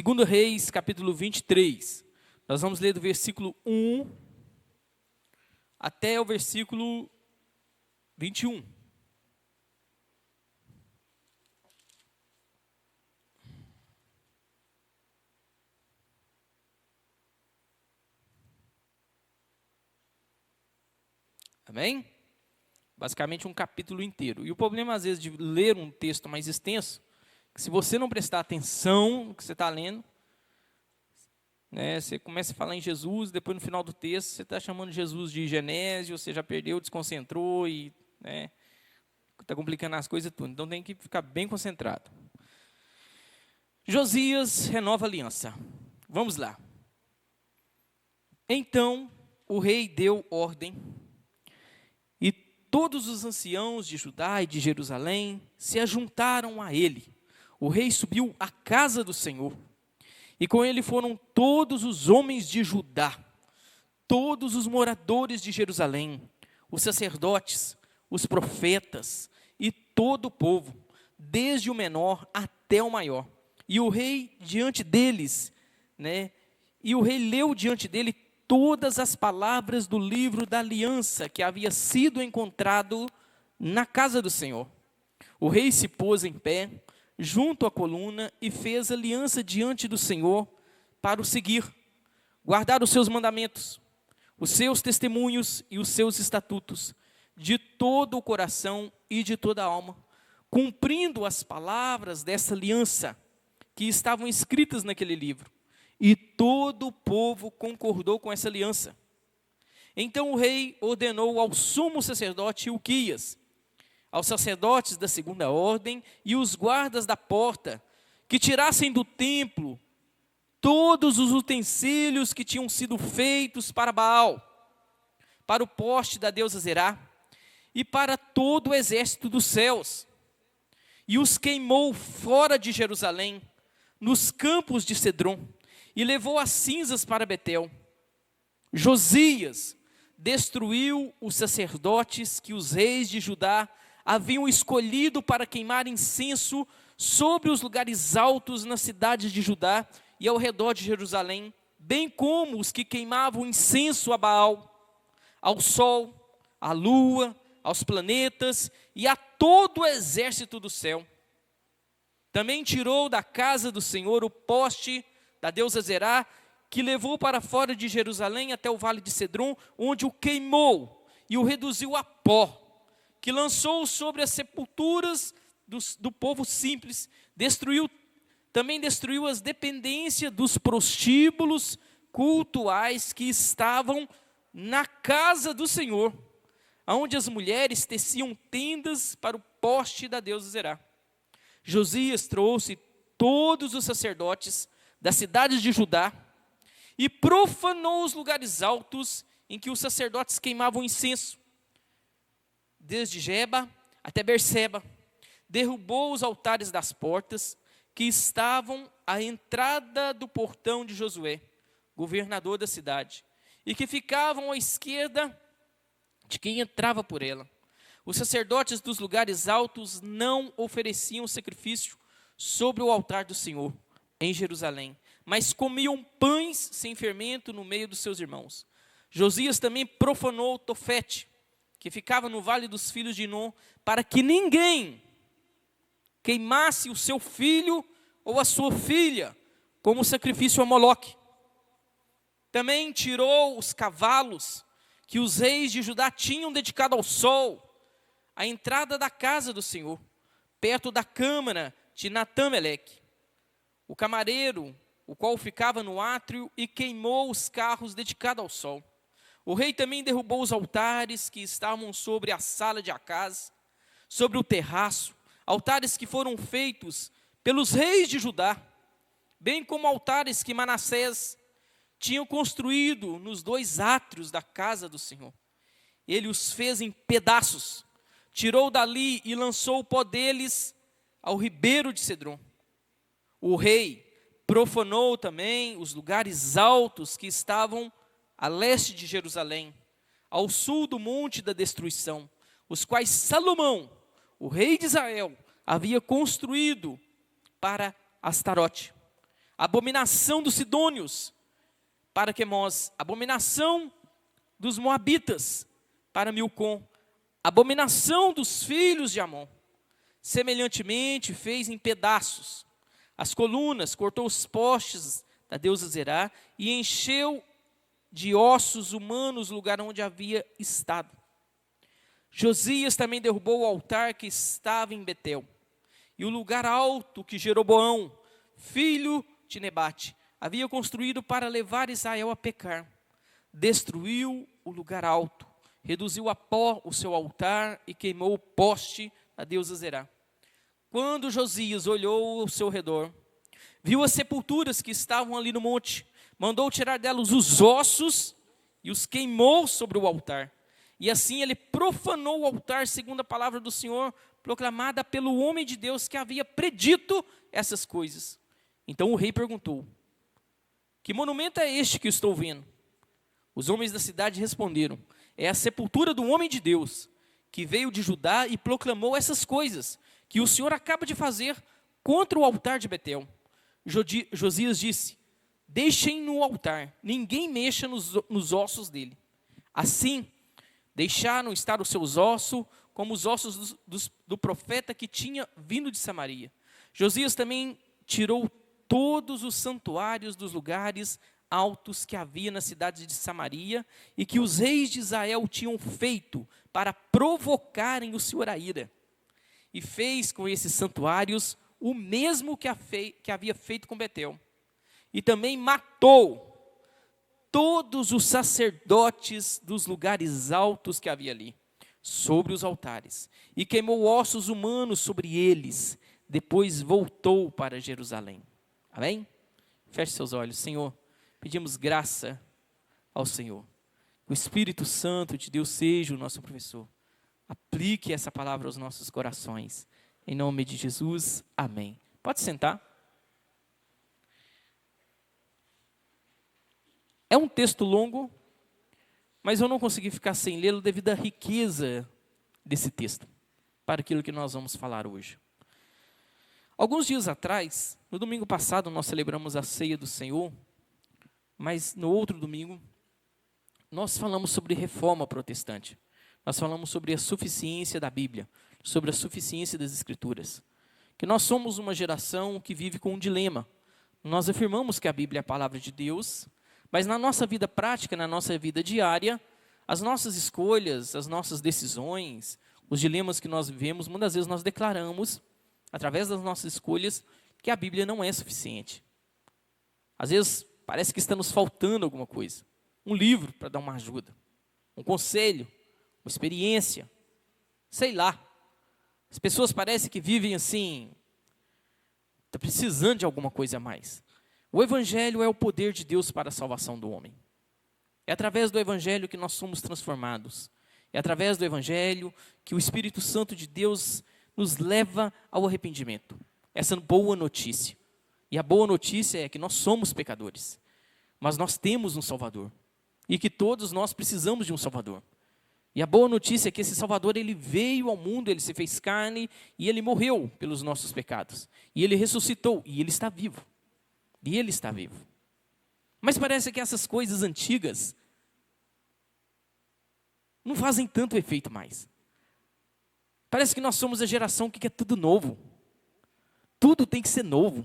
2 Reis, capítulo 23. Nós vamos ler do versículo 1 até o versículo 21. Amém? Basicamente um capítulo inteiro. E o problema, às vezes, de ler um texto mais extenso, que se você não prestar atenção no que você está lendo, né, você começa a falar em Jesus, depois no final do texto você está chamando Jesus de Genésio, você já perdeu, desconcentrou e está complicando as coisas tudo. Então tem que ficar bem concentrado. Josias renova a aliança. Vamos lá. Então o rei deu ordem, e todos os anciãos de Judá e de Jerusalém se ajuntaram a ele. O rei subiu à casa do Senhor, e com ele foram todos os homens de Judá, todos os moradores de Jerusalém, os sacerdotes, os profetas e todo o povo, desde o menor até o maior. E o rei diante deles, e o rei leu diante dele todas as palavras do livro da aliança que havia sido encontrado na casa do Senhor. O rei se pôs em pé junto à coluna e fez aliança diante do Senhor para o seguir, guardar os seus mandamentos, os seus testemunhos e os seus estatutos, de todo o coração e de toda a alma, cumprindo as palavras dessa aliança que estavam escritas naquele livro. E todo o povo concordou com essa aliança. Então o rei ordenou ao sumo sacerdote Ilquias, aos sacerdotes da segunda ordem e os guardas da porta, que tirassem do templo todos os utensílios que tinham sido feitos para Baal, para o poste da deusa Zerá e para todo o exército dos céus, e os queimou fora de Jerusalém, nos campos de Cedron, e levou as cinzas para Betel. Josias destruiu os sacerdotes que os reis de Judá haviam escolhido para queimar incenso sobre os lugares altos nas cidades de Judá e ao redor de Jerusalém, bem como os que queimavam incenso a Baal, ao sol, à lua, aos planetas e a todo o exército do céu. Também tirou da casa do Senhor o poste da deusa Zerá, que levou para fora de Jerusalém até o vale de Cedron, onde o queimou e o reduziu a pó, que lançou sobre as sepulturas do povo simples. Também destruiu as dependências dos prostíbulos cultuais que estavam na casa do Senhor, onde as mulheres teciam tendas para o poste da deusa Zerá. Josias trouxe todos os sacerdotes das cidades de Judá e profanou os lugares altos em que os sacerdotes queimavam incenso, desde Geba até Berseba. Derrubou os altares das portas que estavam à entrada do portão de Josué, governador da cidade, e que ficavam à esquerda de quem entrava por ela. Os sacerdotes dos lugares altos não ofereciam sacrifício sobre o altar do Senhor em Jerusalém, mas comiam pães sem fermento no meio dos seus irmãos. Josias também profanou Tofete, que ficava no vale dos filhos de Inom, para que ninguém queimasse o seu filho ou a sua filha como sacrifício a Moloque. Também tirou os cavalos que os reis de Judá tinham dedicado ao sol, à entrada da casa do Senhor, perto da câmara de Natã-Meleque, o camareiro, o qual ficava no átrio, e queimou os carros dedicados ao sol. O rei também derrubou os altares que estavam sobre a sala de Acaz, sobre o terraço, altares que foram feitos pelos reis de Judá, bem como altares que Manassés tinha construído nos 2 átrios da casa do Senhor. Ele os fez em pedaços, tirou dali e lançou o pó deles ao ribeiro de Cedron. O rei profanou também os lugares altos que estavam a leste de Jerusalém, ao sul do monte da destruição, os quais Salomão, o rei de Israel, havia construído para Astarote. abominação dos sidônios para Quemós, abominação dos moabitas para Milcom, abominação dos filhos de Amon. Semelhantemente fez em pedaços as colunas, cortou os postes da deusa Zerá e encheu de ossos humanos o lugar onde havia estado. Josias também derrubou o altar que estava em Betel, e o lugar alto que Jeroboão, filho de Nebate, havia construído para levar Israel a pecar. Destruiu o lugar alto, reduziu a pó o seu altar e queimou o poste da deusa Zerá. Quando Josias olhou ao seu redor, viu as sepulturas que estavam ali no monte, mandou tirar delas os ossos e os queimou sobre o altar. E assim ele profanou o altar segundo a palavra do Senhor, proclamada pelo homem de Deus que havia predito essas coisas. Então o rei perguntou: que monumento é este que estou vendo? Os homens da cidade responderam: é a sepultura do homem de Deus, que veio de Judá e proclamou essas coisas, que o Senhor acaba de fazer contra o altar de Betel. Josias disse: deixem no altar, ninguém mexa nos ossos dele. Assim, deixaram estar os seus ossos, como os ossos do profeta que tinha vindo de Samaria. Josias também tirou todos os santuários dos lugares altos que havia na cidade de Samaria, e que os reis de Israel tinham feito para provocarem o Senhor a ira. E fez com esses santuários o mesmo que havia feito com Betel. E também matou todos os sacerdotes dos lugares altos que havia ali, sobre os altares, e queimou ossos humanos sobre eles. Depois voltou para Jerusalém. Amém? Feche seus olhos. Senhor, pedimos graça ao Senhor. O Espírito Santo de Deus seja o nosso professor. Aplique essa palavra aos nossos corações. Em nome de Jesus, amém. Pode sentar. É um texto longo, mas eu não consegui ficar sem lê-lo devido à riqueza desse texto, para aquilo que nós vamos falar hoje. Alguns dias atrás, no domingo passado, nós celebramos a ceia do Senhor, mas no outro domingo, nós falamos sobre reforma protestante. Nós falamos sobre a suficiência da Bíblia, sobre a suficiência das Escrituras. Que nós somos uma geração que vive com um dilema. Nós afirmamos que a Bíblia é a palavra de Deus, mas na nossa vida prática, na nossa vida diária, as nossas escolhas, as nossas decisões, os dilemas que nós vivemos, muitas vezes nós declaramos, através das nossas escolhas, que a Bíblia não é suficiente. Às vezes parece que está nos faltando alguma coisa. Um livro para dar uma ajuda, um conselho, uma experiência, sei lá. As pessoas parecem que vivem assim, está precisando de alguma coisa a mais. O Evangelho é o poder de Deus para a salvação do homem. É através do Evangelho que nós somos transformados. É através do Evangelho que o Espírito Santo de Deus nos leva ao arrependimento. Essa boa notícia. E a boa notícia é que nós somos pecadores, mas nós temos um Salvador. E que todos nós precisamos de um Salvador. E a boa notícia é que esse Salvador, ele veio ao mundo, ele se fez carne, e ele morreu pelos nossos pecados. E ele ressuscitou, e ele está vivo. E ele está vivo. Mas parece que essas coisas antigas não fazem tanto efeito mais. Parece que nós somos a geração que quer tudo novo. Tudo tem que ser novo.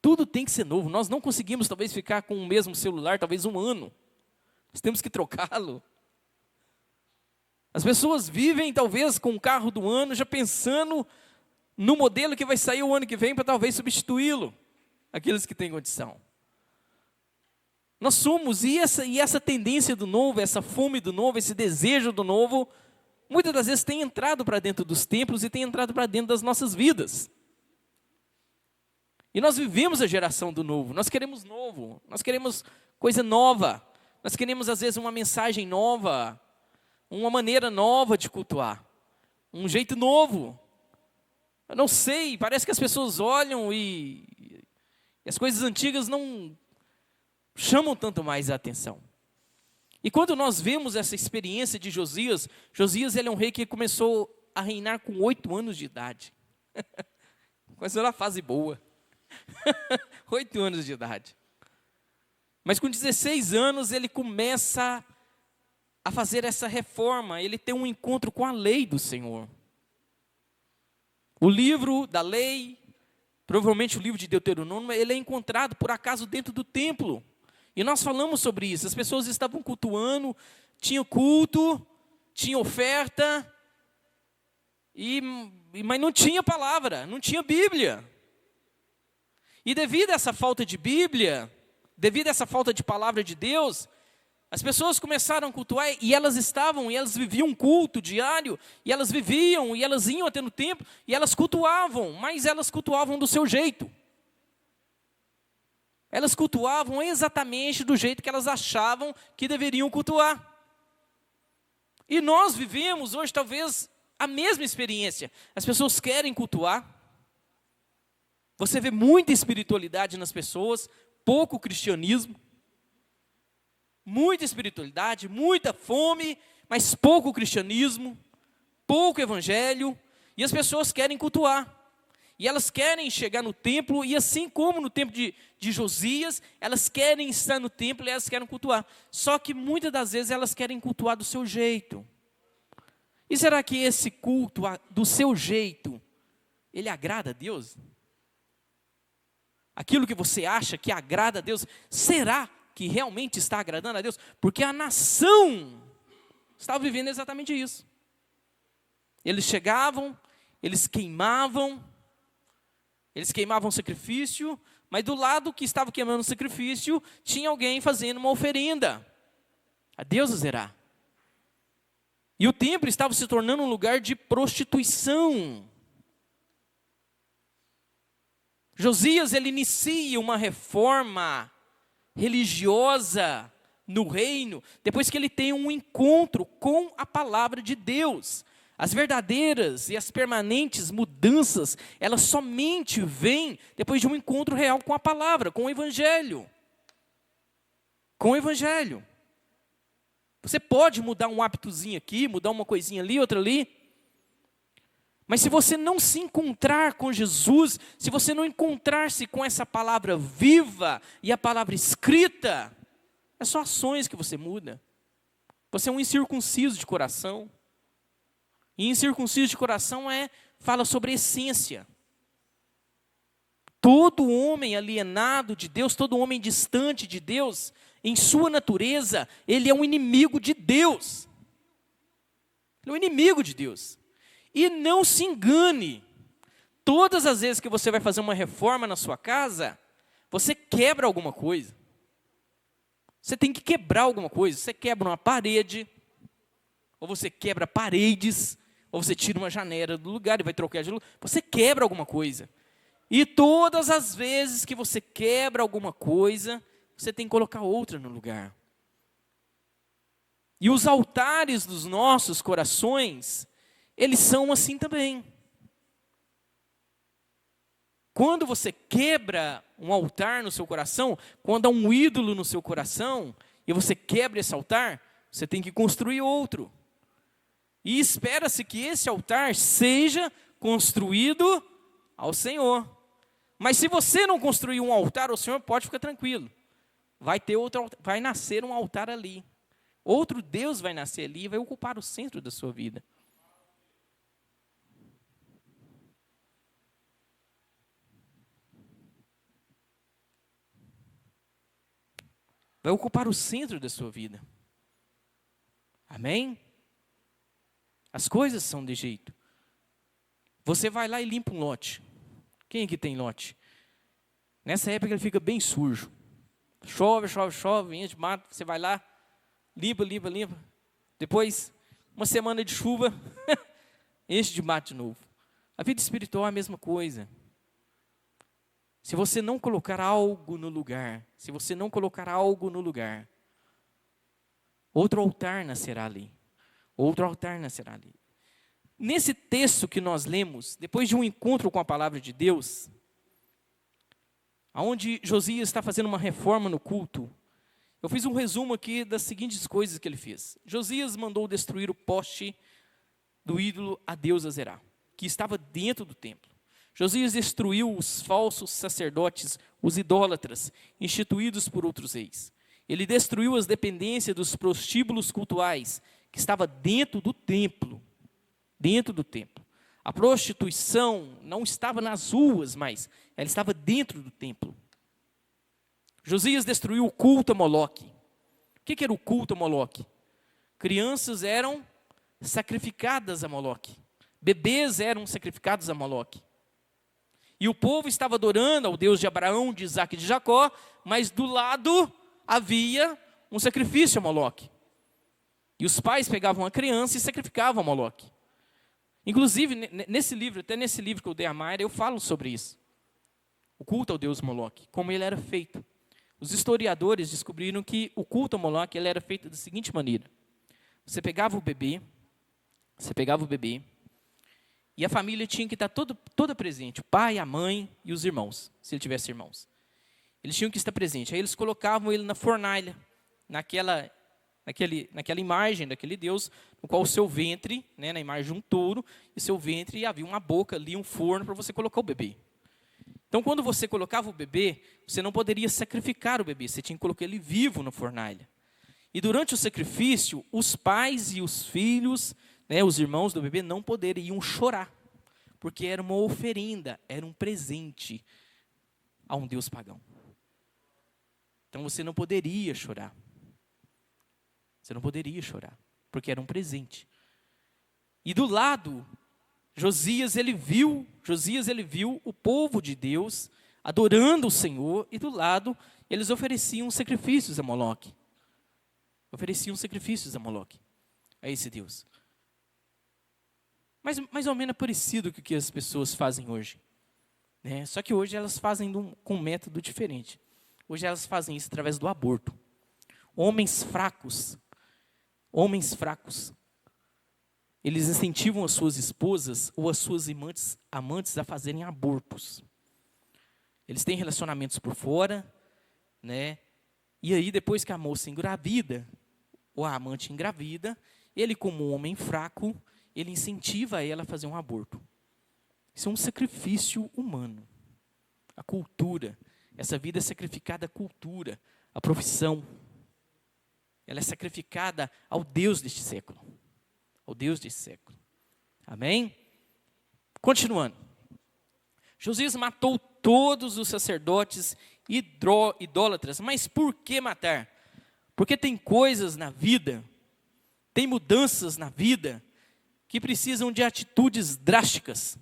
Tudo tem que ser novo. Nós não conseguimos talvez ficar com o mesmo celular talvez um ano. Nós temos que trocá-lo. As pessoas vivem talvez com o carro do ano já pensando no modelo que vai sair o ano que vem para talvez substituí-lo. Aqueles que têm condição. Nós somos, e essa tendência do novo, essa fome do novo, esse desejo do novo, muitas das vezes tem entrado para dentro dos templos e tem entrado para dentro das nossas vidas. E nós vivemos a geração do novo, nós queremos novo, nós queremos coisa nova, nós queremos às vezes uma mensagem nova, uma maneira nova de cultuar, um jeito novo. Eu não sei, parece que as pessoas olham e as coisas antigas não chamam tanto mais a atenção. E quando nós vemos essa experiência de Josias, ele é um rei que começou a reinar com 8 anos de idade. Começou na fase boa. 8 anos de idade. Mas com 16 anos ele começa a fazer essa reforma, ele tem um encontro com a lei do Senhor. O livro da lei, provavelmente o livro de Deuteronômio, ele é encontrado por acaso dentro do templo. E nós falamos sobre isso, as pessoas estavam cultuando, tinha culto, tinha oferta, mas não tinha palavra, não tinha Bíblia. E devido a essa falta de Bíblia, devido a essa falta de palavra de Deus, as pessoas começaram a cultuar e elas viviam um culto diário, e elas viviam, e elas iam até no templo, e elas cultuavam, mas elas cultuavam do seu jeito. Elas cultuavam exatamente do jeito que elas achavam que deveriam cultuar. E nós vivemos hoje talvez a mesma experiência. As pessoas querem cultuar. Você vê muita espiritualidade nas pessoas, pouco cristianismo. Muita espiritualidade, muita fome, mas pouco cristianismo, pouco evangelho. E as pessoas querem cultuar. E elas querem chegar no templo, e assim como no tempo de Josias, elas querem estar no templo e elas querem cultuar. Só que muitas das vezes elas querem cultuar do seu jeito. E será que esse culto do seu jeito, ele agrada a Deus? Aquilo que você acha que agrada a Deus, será que realmente está agradando a Deus? Porque a nação estava vivendo exatamente isso. Eles chegavam, eles queimavam sacrifício, mas do lado que estava queimando o sacrifício, tinha alguém fazendo uma oferenda a Deus Zerá. E o templo estava se tornando um lugar de prostituição. Josias, ele inicia uma reforma religiosa no reino, depois que ele tem um encontro com a palavra de Deus. As verdadeiras e as permanentes mudanças, elas somente vêm depois de um encontro real com a palavra, com o evangelho. Com o evangelho. Você pode mudar um hábitozinho aqui, mudar uma coisinha ali, outra ali. Mas se você não se encontrar com Jesus, se você não encontrar-se com essa palavra viva e a palavra escrita, é só ações que você muda. Você é um incircunciso de coração. E incircunciso de coração fala sobre essência. Todo homem alienado de Deus, todo homem distante de Deus, em sua natureza, ele é um inimigo de Deus. Ele é um inimigo de Deus. E não se engane, todas as vezes que você vai fazer uma reforma na sua casa, você quebra alguma coisa. Você tem que quebrar alguma coisa. Você quebra uma parede, ou você quebra paredes, ou você tira uma janela do lugar e vai trocar de lugar. Você quebra alguma coisa. E todas as vezes que você quebra alguma coisa, você tem que colocar outra no lugar. E os altares dos nossos corações, eles são assim também. Quando você quebra um altar no seu coração, quando há um ídolo no seu coração, e você quebra esse altar, você tem que construir outro. E espera-se que esse altar seja construído ao Senhor. Mas se você não construir um altar ao Senhor, pode ficar tranquilo. Vai nascer um altar ali. Outro Deus vai nascer ali e vai ocupar o centro da sua vida. Vai ocupar o centro da sua vida. Amém? As coisas são de jeito. Você vai lá e limpa um lote. Quem aqui tem lote? Nessa época ele fica bem sujo. Chove, enche de mato. Você vai lá, limpa. Depois, uma semana de chuva, enche de mato de novo. A vida espiritual é a mesma coisa. Se você não colocar algo no lugar, outro altar nascerá ali. Nesse texto que nós lemos, depois de um encontro com a palavra de Deus, onde Josias está fazendo uma reforma no culto, eu fiz um resumo aqui das seguintes coisas que ele fez. Josias mandou destruir o poste do ídolo a Deus Azerá, que estava dentro do templo. Josias destruiu os falsos sacerdotes, os idólatras, instituídos por outros reis. Ele destruiu as dependências dos prostíbulos cultuais, que estava dentro do templo. Dentro do templo. A prostituição não estava nas ruas, mas ela estava dentro do templo. Josias destruiu o culto a Moloque. O que era o culto a Moloque? Crianças eram sacrificadas a Moloque. Bebês eram sacrificados a Moloque. E o povo estava adorando ao Deus de Abraão, de Isaac e de Jacó, mas do lado havia um sacrifício a Moloque. E os pais pegavam a criança e sacrificavam a Moloque. Inclusive, nesse livro, até nesse livro que eu dei a Mayra, eu falo sobre isso. O culto ao Deus Moloque, como ele era feito. Os historiadores descobriram que o culto a Moloque ele era feito da seguinte maneira. Você pegava o bebê, e a família tinha que estar toda presente, o pai, a mãe e os irmãos, se ele tivesse irmãos. Eles tinham que estar presentes. Aí eles colocavam ele na fornalha, naquela imagem daquele Deus, no qual o seu ventre, né, na imagem de um touro, e seu ventre havia uma boca ali, um forno para você colocar o bebê. Então, quando você colocava o bebê, você não poderia sacrificar o bebê, você tinha que colocar ele vivo na fornalha. E durante o sacrifício, os pais e os filhos, né, os irmãos do bebê, não poderiam chorar, porque era uma oferenda, era um presente a um Deus pagão. Então, você não poderia chorar. Você não poderia chorar, porque era um presente. E do lado, Josias ele viu o povo de Deus adorando o Senhor, e do lado eles ofereciam sacrifícios a Moloque. Ofereciam sacrifícios a Moloque, a esse Deus. Mas mais ou menos parecido com o que as pessoas fazem hoje. Né? Só que hoje elas fazem com um método diferente. Hoje elas fazem isso através do aborto. Homens fracos, eles incentivam as suas esposas ou as suas amantes a fazerem abortos. Eles têm relacionamentos por fora, né? E aí depois que a moça engravida, ou a amante engravida, ele como um homem fraco, ele incentiva ela a fazer um aborto. Isso é um sacrifício humano. A cultura, essa vida é sacrificada à cultura, à profissão. Ela é sacrificada ao Deus deste século. Ao Deus deste século. Amém? Continuando. Josias matou todos os sacerdotes idólatras. Mas por que matar? Porque tem coisas na vida, tem mudanças na vida, que precisam de atitudes drásticas.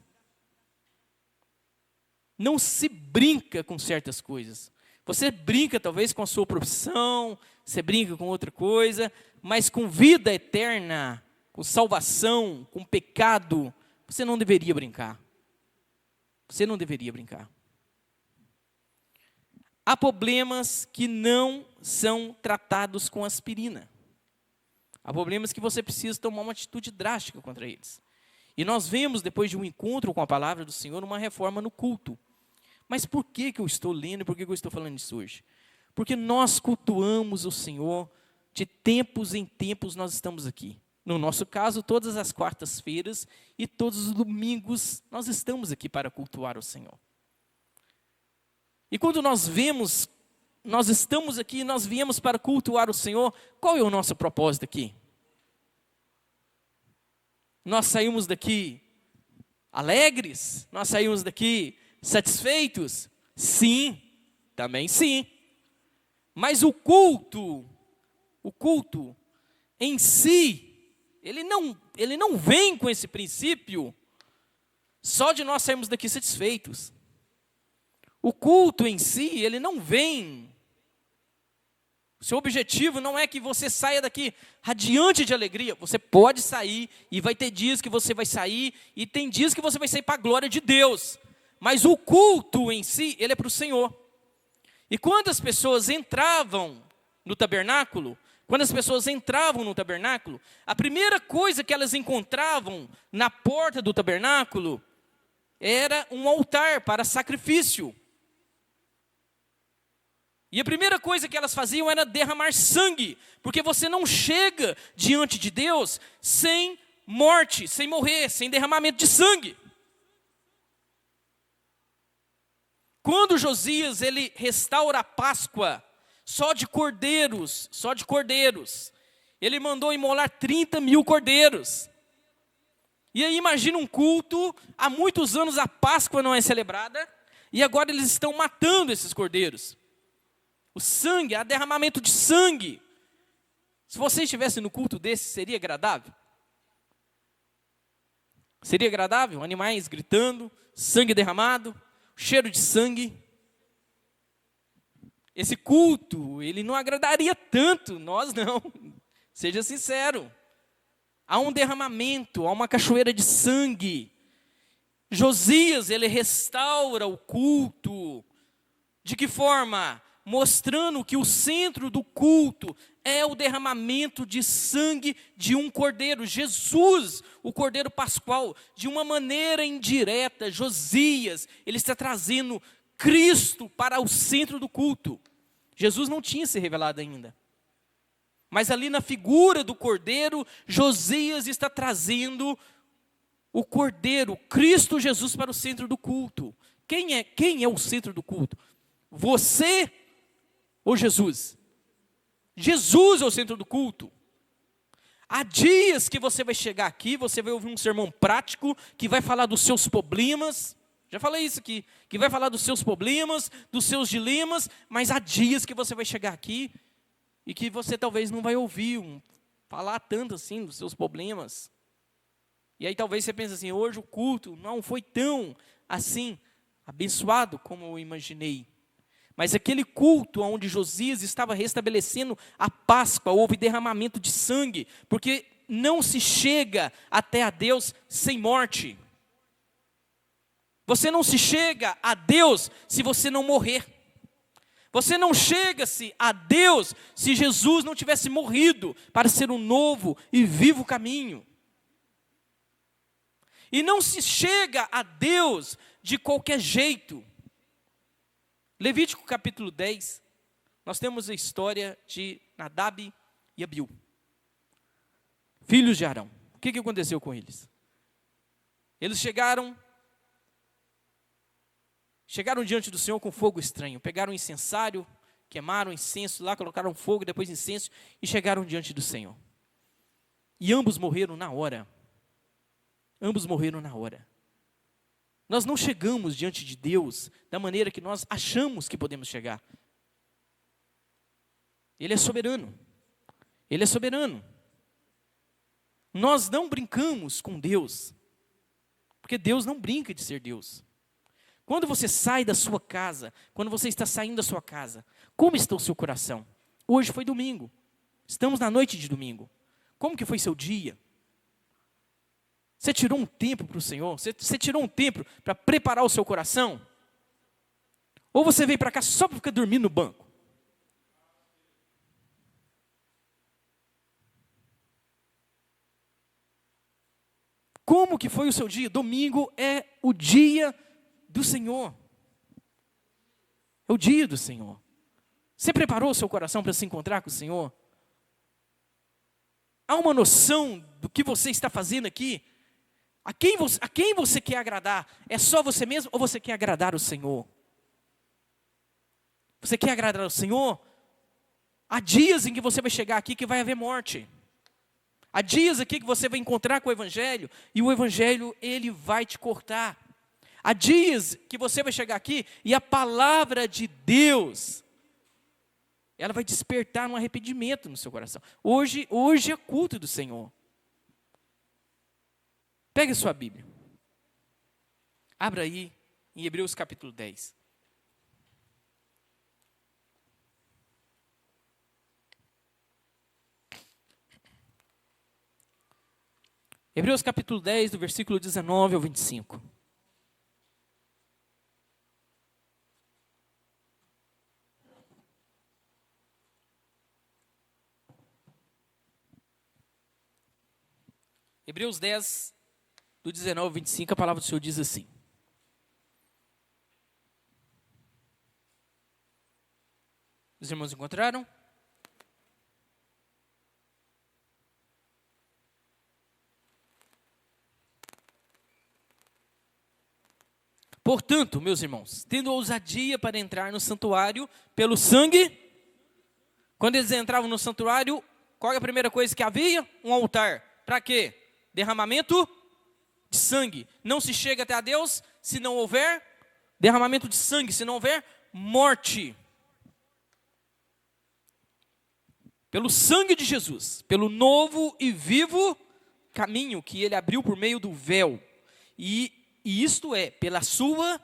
Não se brinca com certas coisas. Você brinca talvez com a sua profissão, você brinca com outra coisa, mas com vida eterna, com salvação, com pecado, você não deveria brincar. Você não deveria brincar. Há problemas que não são tratados com aspirina. Há problemas que você precisa tomar uma atitude drástica contra eles. E nós vemos, depois de um encontro com a palavra do Senhor, uma reforma no culto. Mas por que eu estou lendo e por que eu estou falando isso hoje? Porque nós cultuamos o Senhor, de tempos em tempos nós estamos aqui. No nosso caso, todas as quartas-feiras e todos os domingos nós estamos aqui para cultuar o Senhor. E quando nós estamos aqui, nós viemos para cultuar o Senhor, qual é o nosso propósito aqui? Nós saímos daqui alegres? Nós saímos daqui satisfeitos? Sim, também sim. Mas o culto em si, ele não vem com esse princípio só de nós sairmos daqui satisfeitos. O culto em si, ele não vem. O seu objetivo não é que você saia daqui radiante de alegria. Você pode sair e vai ter dias que você vai sair e tem dias que você vai sair para a glória de Deus. Mas o culto em si, ele é para o Senhor. E quando as pessoas entravam no tabernáculo, a primeira coisa que elas encontravam na porta do tabernáculo era um altar para sacrifício. E a primeira coisa que elas faziam era derramar sangue, porque você não chega diante de Deus sem morte, sem morrer, sem derramamento de sangue. quando Josias ele restaura a Páscoa, só de cordeiros, ele mandou imolar 30.000 cordeiros. E aí imagina um culto, há muitos anos a Páscoa não é celebrada, e agora eles estão matando esses cordeiros. O sangue, há derramamento de sangue. Se você estivesse no culto desse, seria agradável? Seria agradável? Animais gritando, sangue derramado, cheiro de sangue. Esse culto, ele não agradaria tanto, nós não. Seja sincero. Há um derramamento, há uma cachoeira de sangue. Josias, ele restaura o culto. De que forma? Mostrando que o centro do culto é o derramamento de sangue de um cordeiro. Jesus, o cordeiro pascual, de uma maneira indireta, Josias, ele está trazendo Cristo para o centro do culto. Jesus não tinha se revelado ainda. Mas ali na figura do cordeiro, Josias está trazendo o cordeiro, Cristo Jesus, para o centro do culto. Quem é o centro do culto? Você ou Jesus? Jesus é o centro do culto. Há dias que você vai chegar aqui, você vai ouvir um sermão prático, que vai falar dos seus problemas. Já falei isso aqui, que vai falar dos seus problemas, dos seus dilemas, mas há dias que você vai chegar aqui e que você talvez não vai ouvir falar tanto assim dos seus problemas. E aí talvez você pense assim, hoje o culto não foi tão assim abençoado como eu imaginei. Mas aquele culto onde Josias estava restabelecendo a Páscoa, houve derramamento de sangue, porque não se chega até a Deus sem morte. Você não se chega a Deus se você não morrer. Você não chega-se a Deus se Jesus não tivesse morrido para ser um novo e vivo caminho. E não se chega a Deus de qualquer jeito. Levítico capítulo 10, nós temos a história de Nadab e Abiú, filhos de Arão. O que aconteceu com eles? Eles chegaram diante do Senhor com fogo estranho, pegaram um incensário, queimaram incenso lá, colocaram fogo, depois incenso, e chegaram diante do Senhor. E ambos morreram na hora. Ambos morreram na hora. Nós não chegamos diante de Deus da maneira que nós achamos que podemos chegar. Ele é soberano. Ele é soberano. Nós não brincamos com Deus, porque Deus não brinca de ser Deus. Quando você sai da sua casa, quando você está saindo da sua casa, como está o seu coração? Hoje foi domingo. Estamos na noite de domingo. Como que foi seu dia? Você tirou um tempo para o Senhor? Você tirou um tempo para preparar o seu coração? Ou você veio para cá só para ficar dormindo no banco? Como que foi o seu dia? Domingo é o dia do Senhor. É o dia do Senhor. Você preparou o seu coração para se encontrar com o Senhor? Há uma noção do que você está fazendo aqui? A quem você quer agradar? É só você mesmo ou você quer agradar o Senhor? Você quer agradar o Senhor? Há dias em que você vai chegar aqui que vai haver morte. Há dias aqui que você vai encontrar com o Evangelho e o Evangelho, ele vai te cortar. Há dias que você vai chegar aqui e a palavra de Deus, ela vai despertar um arrependimento no seu coração. Hoje é culto do Senhor. Pegue a sua Bíblia. Abra aí em Hebreus capítulo 10. Hebreus capítulo 10, do versículo 19 ao 25. Hebreus 10, do 19 ao 25, a palavra do Senhor diz assim. Os irmãos encontraram? Portanto, meus irmãos, tendo ousadia para entrar no santuário pelo sangue, quando eles entravam no santuário, qual é a primeira coisa que havia? Um altar. Para quê? Derramamento de sangue. Não se chega até a Deus se não houver derramamento de sangue, se não houver morte. Pelo sangue de Jesus, pelo novo e vivo caminho que ele abriu por meio do véu. E isto é, pela sua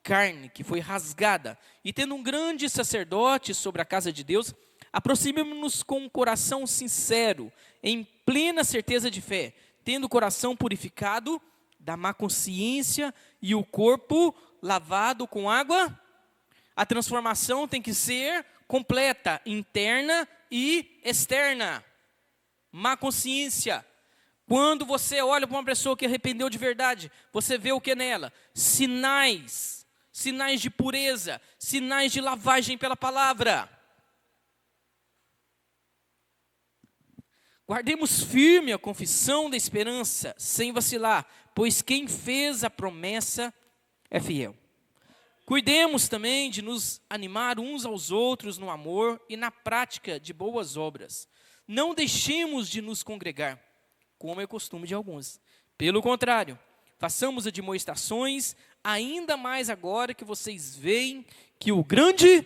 carne, que foi rasgada. E tendo um grande sacerdote sobre a casa de Deus, aproximemo-nos com um coração sincero, em plena certeza de fé, tendo o coração purificado da má consciência e o corpo lavado com água. A transformação tem que ser completa, interna e externa. Má consciência. Quando você olha para uma pessoa que arrependeu de verdade, você vê o que nela? Sinais de pureza, sinais de lavagem pela palavra. Guardemos firme a confissão da esperança, sem vacilar, pois quem fez a promessa é fiel. Cuidemos também de nos animar uns aos outros no amor e na prática de boas obras. Não deixemos de nos congregar, como é costume de alguns. Pelo contrário, façamos admoestações, ainda mais agora que vocês veem que o grande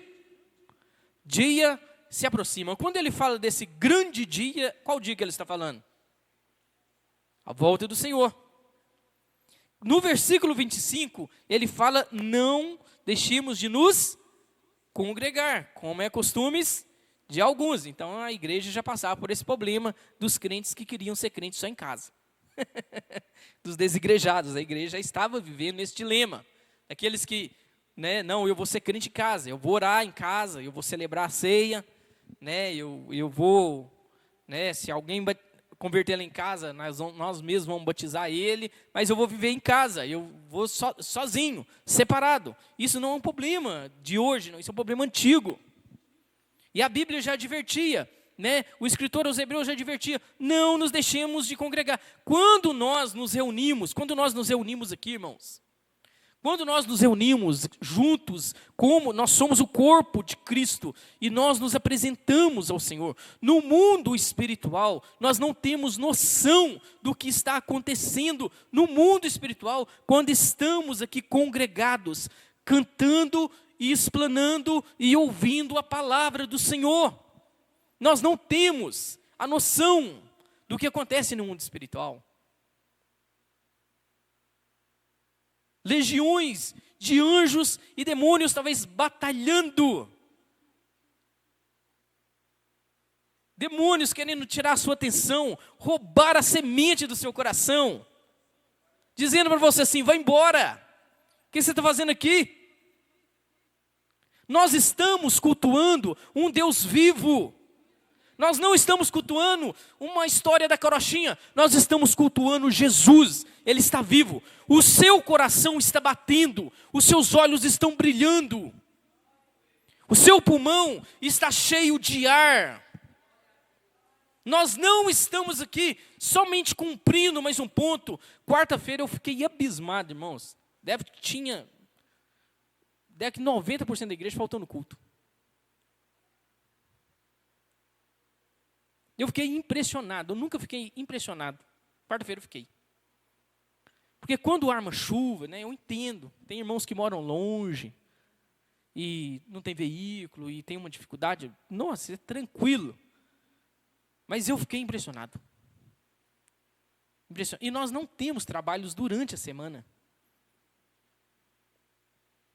dia se aproxima. Quando ele fala desse grande dia, qual dia que ele está falando? A volta do Senhor. No versículo 25, ele fala, não deixemos de nos congregar, como é costumes de alguns. Então a igreja já passava por esse problema dos crentes que queriam ser crentes só em casa. Dos desigrejados, a igreja já estava vivendo esse dilema. Daqueles que, não, eu vou ser crente em casa, eu vou orar em casa, eu vou celebrar a ceia, eu vou, se alguém converter lá em casa, nós mesmos vamos batizar ele, mas eu vou viver em casa, eu vou sozinho, separado. Isso não é um problema de hoje, não, isso é um problema antigo. E a Bíblia já advertia, o escritor aos Hebreus já advertia, não nos deixemos de congregar. Quando nós nos reunimos aqui, irmãos, quando nós nos reunimos juntos, como nós somos o corpo de Cristo, e nós nos apresentamos ao Senhor, no mundo espiritual, nós não temos noção do que está acontecendo no mundo espiritual, quando estamos aqui congregados, cantando e explanando e ouvindo a palavra do Senhor. Nós não temos a noção do que acontece no mundo espiritual. Legiões de anjos e demônios talvez batalhando. Demônios querendo tirar a sua atenção, roubar a semente do seu coração. Dizendo para você assim, vai embora. O que você está fazendo aqui? Nós estamos cultuando um Deus vivo. Nós não estamos cultuando uma história da carochinha. Nós estamos cultuando Jesus. Ele está vivo. O seu coração está batendo. Os seus olhos estão brilhando. O seu pulmão está cheio de ar. Nós não estamos aqui somente cumprindo mais um ponto. Quarta-feira eu fiquei abismado, irmãos. Deve que 90% da igreja faltando culto. Eu fiquei impressionado, eu nunca fiquei impressionado. Quarta-feira eu fiquei. Porque quando arma chuva, eu entendo. Tem irmãos que moram longe e não tem veículo e tem uma dificuldade. Nossa, é tranquilo. Mas eu fiquei impressionado. E nós não temos trabalhos durante a semana.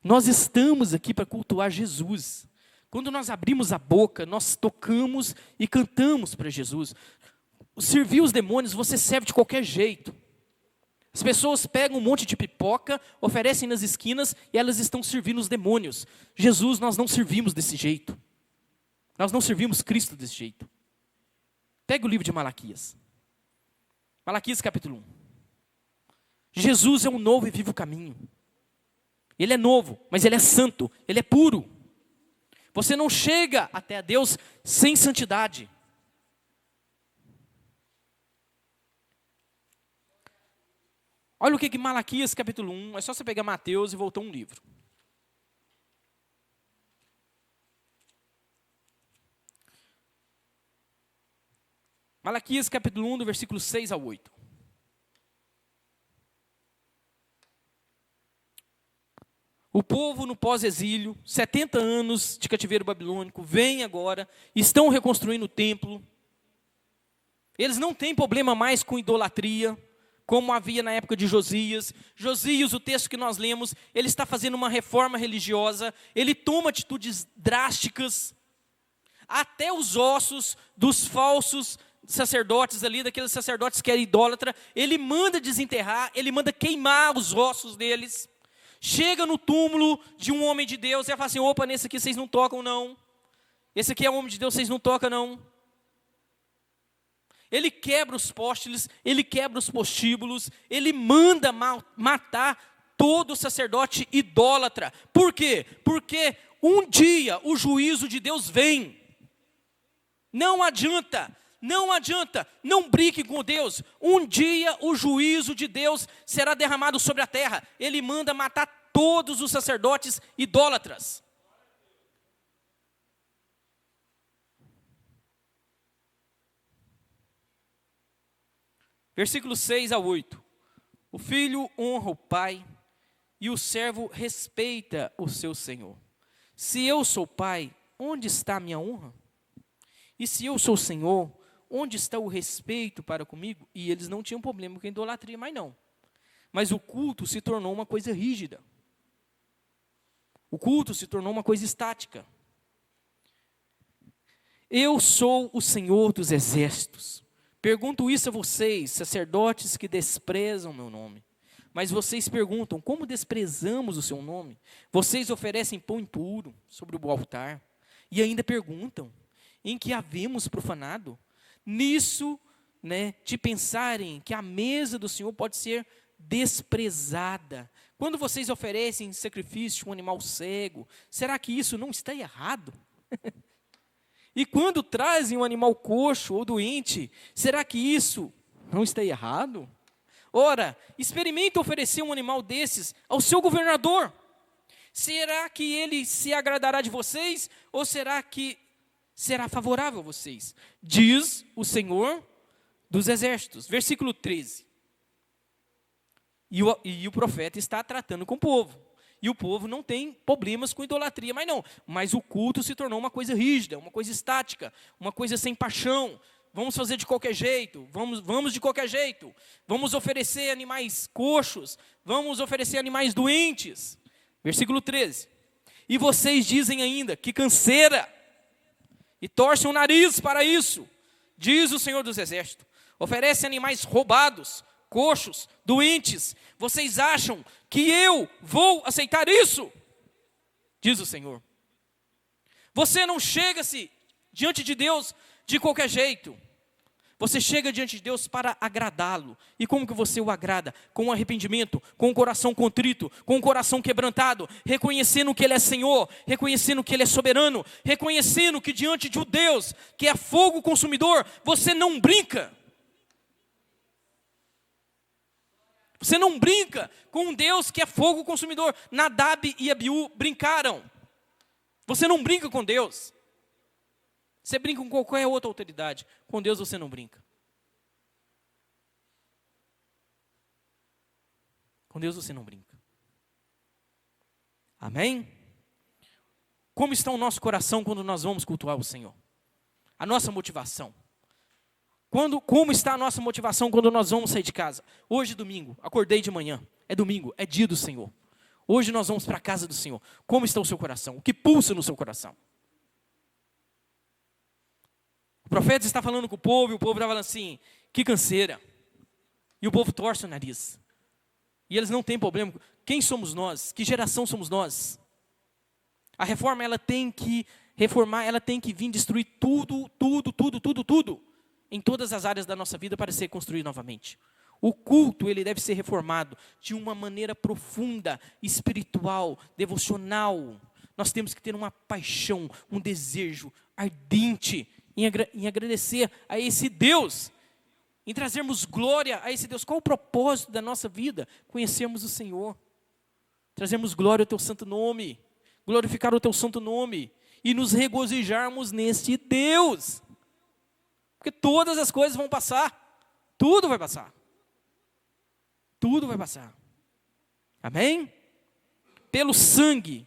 Nós estamos aqui para cultuar Jesus. Quando nós abrimos a boca, nós tocamos e cantamos para Jesus. Servir os demônios, você serve de qualquer jeito. As pessoas pegam um monte de pipoca, oferecem nas esquinas e elas estão servindo os demônios. Jesus, nós não servimos desse jeito. Nós não servimos Cristo desse jeito. Pega o livro de Malaquias. Malaquias capítulo 1. Jesus é um novo e vivo caminho. Ele é novo, mas ele é santo, ele é puro. Você não chega até a Deus sem santidade. Olha o que Malaquias capítulo 1, é só você pegar Mateus e voltar um livro. Malaquias capítulo 1, do versículo 6 ao 8. O povo no pós-exílio, 70 anos de cativeiro babilônico, vem agora, estão reconstruindo o templo. Eles não têm problema mais com idolatria, como havia na época de Josias. Josias, o texto que nós lemos, ele está fazendo uma reforma religiosa, ele toma atitudes drásticas, até os ossos dos falsos sacerdotes ali, daqueles sacerdotes que eram idólatra, ele manda desenterrar, ele manda queimar os ossos deles. Chega no túmulo de um homem de Deus e fala assim: opa, nesse aqui vocês não tocam não. Esse aqui é um homem de Deus, vocês não tocam não. Ele quebra os postes, ele quebra os postíbulos, ele manda matar todo sacerdote idólatra. Por quê? Porque um dia o juízo de Deus vem. Não adianta, não brinque com Deus. Um dia o juízo de Deus será derramado sobre a terra. Ele manda matar todos os sacerdotes idólatras. Versículos 6 a 8. O filho honra o pai e o servo respeita o seu senhor. Se eu sou pai, onde está a minha honra? E se eu sou senhor, onde está o respeito para comigo? E eles não tinham problema com a idolatria, mais não. Mas o culto se tornou uma coisa rígida. O culto se tornou uma coisa estática. Eu sou o Senhor dos exércitos. Pergunto isso a vocês, sacerdotes que desprezam meu nome. Mas vocês perguntam: como desprezamos o seu nome? Vocês oferecem pão impuro sobre o altar. E ainda perguntam: em que havemos profanado? Nisso, de pensarem que a mesa do Senhor pode ser desprezada. Quando vocês oferecem sacrifício de um animal cego, será que isso não está errado? E quando trazem um animal coxo ou doente, será que isso não está errado? Ora, experimente oferecer um animal desses ao seu governador. Será que ele se agradará de vocês ou será que será favorável a vocês? Diz o Senhor dos exércitos. Versículo 13. E o profeta está tratando com o povo. E o povo não tem problemas com idolatria, mas o culto se tornou uma coisa rígida, uma coisa estática, uma coisa sem paixão. Vamos fazer de qualquer jeito, vamos de qualquer jeito. Vamos oferecer animais coxos, vamos oferecer animais doentes. Versículo 13. E vocês dizem ainda: que canseira! E torcem o nariz para isso, diz o Senhor dos Exércitos. Oferecem animais roubados, coxos, doentes. Vocês acham que eu vou aceitar isso? Diz o Senhor. Você não chega-se diante de Deus de qualquer jeito. Você chega diante de Deus para agradá-lo. E como que você o agrada? Com arrependimento, com o coração contrito, com o coração quebrantado, reconhecendo que Ele é Senhor, reconhecendo que Ele é soberano, reconhecendo que diante de um Deus que é fogo consumidor, você não brinca. Você não brinca com um Deus que é fogo consumidor. Nadab e Abiú brincaram. Você não brinca com Deus. Você brinca com qualquer outra autoridade. Com Deus você não brinca. Com Deus você não brinca. Amém? Como está o nosso coração quando nós vamos cultuar o Senhor? A nossa motivação. Como está a nossa motivação quando nós vamos sair de casa? Hoje domingo, acordei de manhã. É domingo, é dia do Senhor. Hoje nós vamos para a casa do Senhor. Como está o seu coração? O que pulsa no seu coração? O profeta está falando com o povo, e o povo está falando assim: que canseira. E o povo torce o nariz. E eles não têm problema. Quem somos nós? Que geração somos nós? A reforma, ela tem que reformar, ela tem que vir destruir tudo, em todas as áreas da nossa vida para ser construído novamente. O culto, ele deve ser reformado de uma maneira profunda, espiritual, devocional. Nós temos que ter uma paixão, um desejo ardente em agradecer a esse Deus em trazermos glória a esse Deus. Qual o propósito da nossa vida? Conhecermos o Senhor, trazermos glória ao teu santo nome, glorificar o teu santo nome e nos regozijarmos neste Deus. Porque todas as coisas vão passar, tudo vai passar. Tudo vai passar. Amém? Pelo sangue.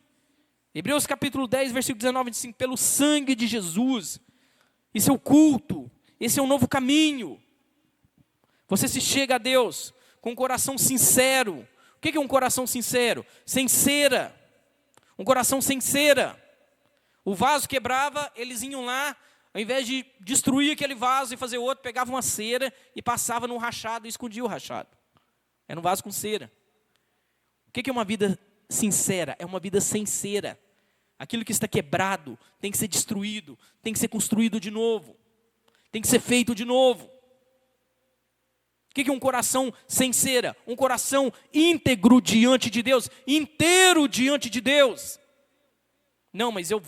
Hebreus capítulo 10, versículo 19, 25. Pelo sangue de Jesus. Isso é o culto. Esse é um novo caminho. Você se chega a Deus com um coração sincero. O que é um coração sincero? Sem cera. Um coração sem cera. O vaso quebrava, eles iam lá, ao invés de destruir aquele vaso e fazer outro, pegavam uma cera e passava num rachado e escondia o rachado. Era um vaso com cera. O que é uma vida sincera? É uma vida sem cera. Aquilo que está quebrado tem que ser destruído, tem que ser construído de novo, tem que ser feito de novo. O que é um coração sem cera? Um coração íntegro diante de Deus, inteiro diante de Deus. Não, mas eu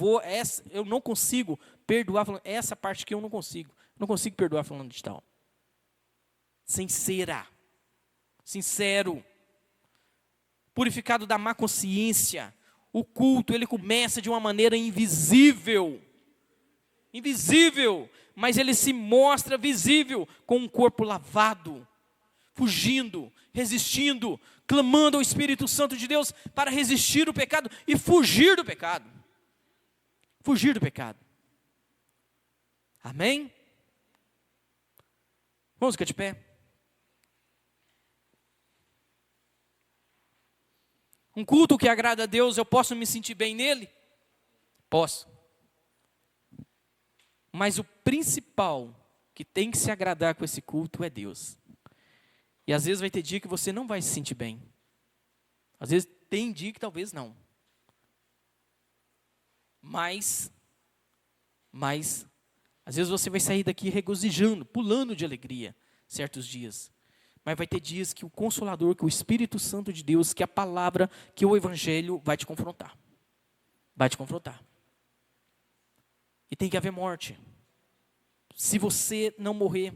não consigo perdoar, essa parte que eu não consigo perdoar falando de tal. Sem cera. Sincero, purificado da má consciência. O culto, ele começa de uma maneira invisível, mas ele se mostra visível com um corpo lavado, fugindo, resistindo, clamando ao Espírito Santo de Deus para resistir o pecado e fugir do pecado. Fugir do pecado. Amém? Vamos ficar de pé. Um culto que agrada a Deus, eu posso me sentir bem nele? Posso. Mas o principal que tem que se agradar com esse culto é Deus. E às vezes vai ter dia que você não vai se sentir bem. Às vezes tem dia que talvez não. Mas, às vezes você vai sair daqui regozijando, pulando de alegria, certos dias. Mas vai ter dias que o Consolador, que o Espírito Santo de Deus, que a palavra, que o Evangelho vai te confrontar. Vai te confrontar. E tem que haver morte. Se você não morrer,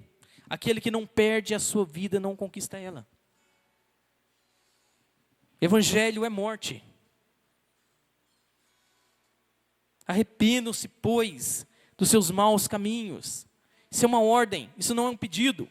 aquele que não perde a sua vida não conquista ela. Evangelho é morte. Arrependam-se, pois, dos seus maus caminhos. Isso é uma ordem, isso não é um pedido.